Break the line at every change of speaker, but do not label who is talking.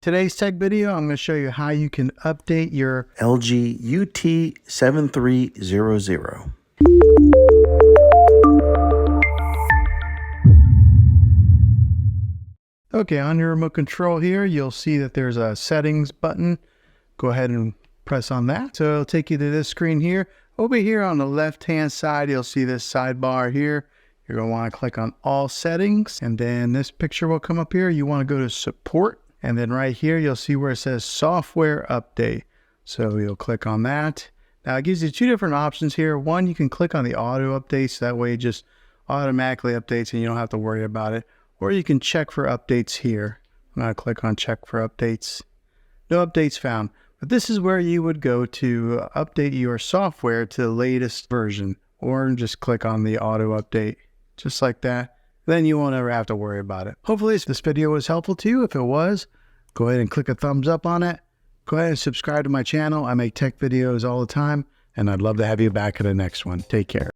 Today's tech video, I'm going to show you how you can update your
LG UT7300.
Okay, on your remote control here, you'll see that there's a settings button. Go ahead and press on that. So it'll take you to this screen here. Over here on the left-hand side, you'll see this sidebar here. You're going to want to click on all settings, and then this picture will come up here. You want to go to support, and then right here, you'll see where it says software update. So you'll click on that. Now it gives you two different options here. One, you can click on the auto updates. That way it just automatically updates and you don't have to worry about it. Or you can check for updates here. I'm going to click on check for updates. No updates found. But this is where you would go to update your software to the latest version. Or just click on the auto update. Just like that. Then you won't ever have to worry about it. Hopefully this video was helpful to you. If it was, go ahead and click a thumbs up on it. Go ahead and subscribe to my channel. I make tech videos all the time. And I'd love to have you back at the next one. Take care.